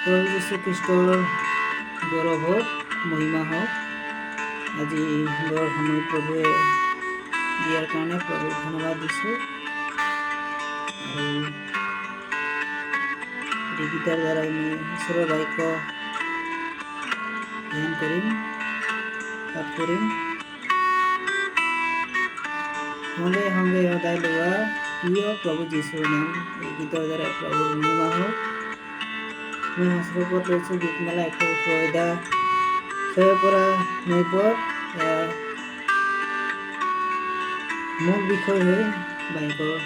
প্ৰভু যীশু খ্ৰীষ্টৰ গৌৰৱ হওক, মহিমা হওক। আজি সুন্দৰ সময় প্ৰভুৱে দিয়াৰ কাৰণে প্ৰভুক ধন্যবাদ দিছোঁ। আৰু এই গীতৰ দ্বাৰাই মই ঈশ্বৰৰ বাক্য ধ্যান কৰিম, পাঠ কৰিম। সংগে সংগে সদায় লোৱা প্ৰিয় প্ৰভু যীশুৰ নাম। এই গীতৰ দ্বাৰাই প্ৰভুৰ মহিমা হওক। মই শাস্ত্ৰৰ ওপৰত লৈছোঁ গীতমালা 118 6 পৰা 9 পদ। মূল বিষয় হৈ বাইকৰ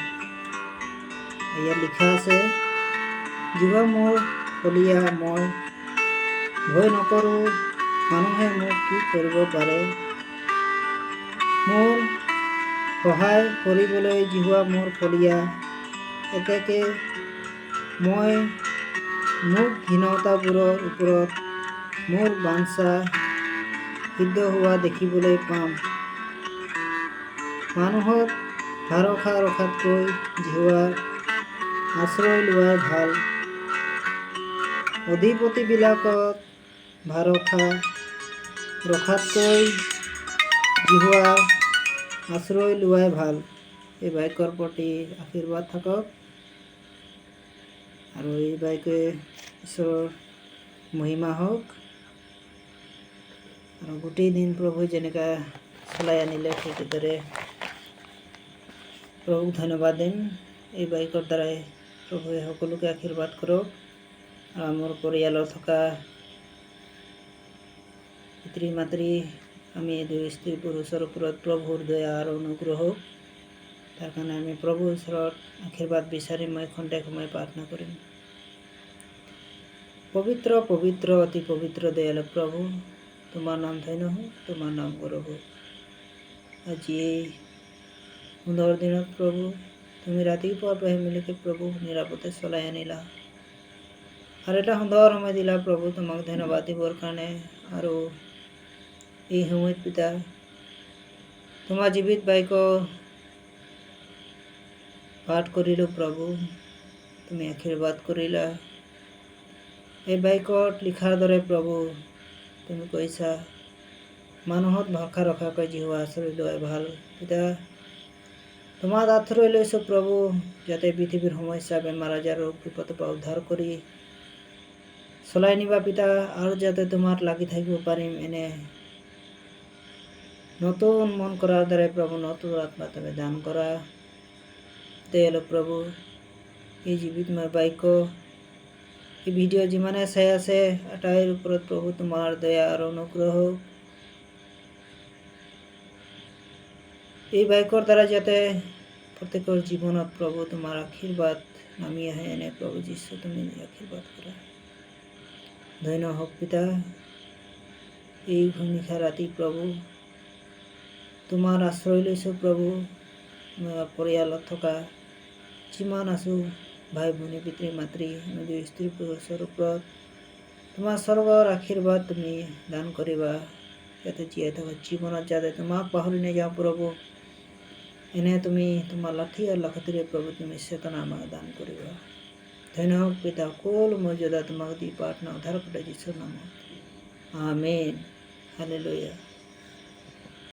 ইয়াত লিখা আছে, জীৱা মোৰ ফলিয়া, মই ভয় নকৰোঁ, মানুহে মোক কি কৰিব পাৰে। মোৰ সহায় কৰিবলৈ জিহুৱা মোৰ ফলিয়া, এতেকে মই মোক ঘীনতাবোৰৰ ওপৰত মোৰ বাঞ্ছা সিদ্ধ হোৱা দেখিবলৈ পাম। মানুহত ভৰসা ৰখাতকৈ জিহুৱাৰ আশ্ৰয় লোৱাই ভাল। অধিপতিবিলাকত ভৰসা ৰখাতকৈ জিহুৱাৰ আশ্ৰয় লোৱাই ভাল। এই বাক্যৰ প্ৰতি আশীৰ্বাদ থাকক। আৰু এই বাক্যে ঈশ্বৰৰ মহিমা হওক। আৰু গোটেই দিন প্ৰভু যেনেকৈ চলাই আনিলে সেইদৰে প্ৰভুক ধন্যবাদ দিম। এই বাক্যৰ দ্বাৰাই প্ৰভুৱে সকলোকে আশীৰ্বাদ কৰক। আৰু মোৰ পৰিয়ালত থকা পিতৃ মাতৃ, আমি দুই স্ত্ৰী পুৰুষৰ ওপৰত প্ৰভুৰ দয়া আৰু অনুগ্ৰহ হওক। তাৰ কাৰণে আমি প্ৰভুৰ ওচৰত আশীৰ্বাদ বিচাৰি মই খন্তেক সময় প্ৰাৰ্থনা কৰিম। পবিত্ৰ পবিত্ৰ অতি পবিত্ৰ দয়ালু প্ৰভু, তোমাৰ নাম ধন্য হওক, তোমাৰ নাম গৌৰৱ হওক। আজি এই সুন্দৰ দিনত প্ৰভু, তুমি ৰাতিপুৱাৰ পৰা মিলিকে প্ৰভু নিৰাপদে চলাই আনিলা। আৰু এটা সুন্দৰ সময় দিলা প্ৰভু, তোমাক ধন্যবাদ দিবৰ কাৰণে। আৰু এই সময়ত পিতা, তোমাৰ জীৱিত বাক্য পাঠ কৰিলোঁ প্ৰভু, তুমি আশীৰ্বাদ কৰিলা। এই বাক্যত লিখাৰ দৰে প্ৰভু, তুমি কৈছা মানুহত ভৰসা ৰখাকৈ জিহুৱা আশ্ৰয় লোৱাই ভাল। পিতা, তোমাৰ আশ্ৰয় লৈছোঁ প্ৰভু, যাতে পৃথিৱীৰ সমস্যা, বেমাৰ আজাৰ, ৰোগ বিপদৰ পৰা উদ্ধাৰ কৰি চলাই নিবা পিতা। আৰু যাতে তোমাৰ লাগি থাকিব পাৰিম, এনে নতুন মন কৰাৰ দ্বাৰাই প্ৰভু নতুন আত্মা তুমি দান কৰা। দয়ালু প্ৰভু, এই জীৱিতময় বাক্য, এই ভিডিঅ' যিমানে চাই আছে আটাইৰ ওপৰত প্ৰভু তোমাৰ দয়া আৰু অনুগ্ৰহ হওক। এই বাক্যৰ দ্বাৰা যাতে প্ৰত্যেকৰ জীৱনত প্ৰভু তোমাৰ আশীৰ্বাদ নামি আহে, এনে প্ৰভু যীশু তুমি আশীৰ্বাদ কৰা। ধন্য হওক পিতা। এই নিশা ৰাতি প্ৰভু তোমাৰ আশ্ৰয় লৈছোঁ প্ৰভু। পৰিয়ালত থকা যিমান আছোঁ ভাই ভনী, পিতৃ মাতৃ, দুই স্ত্ৰী পুৰুষৰ ওপৰত তোমাৰ স্বৰ্গৰ আশীৰ্বাদ তুমি দান কৰিবা। যাতে জীয়াই থকা জীৱনত যাতে তোমাক পাহৰি নাযাওঁ প্ৰভু, এনে তুমি তোমাৰ লাঠি আৰু লাখতিৰে প্ৰভু তুমি চেতনা আমাক দান কৰিবা। ধন্য হওক পিতা। সকলো মৰ্যাদা তোমাক দি প্ৰাৰ্থনা উদ্ধাৰ কৰা যীশুৰ নামত। আমেন। হালেলুয়া।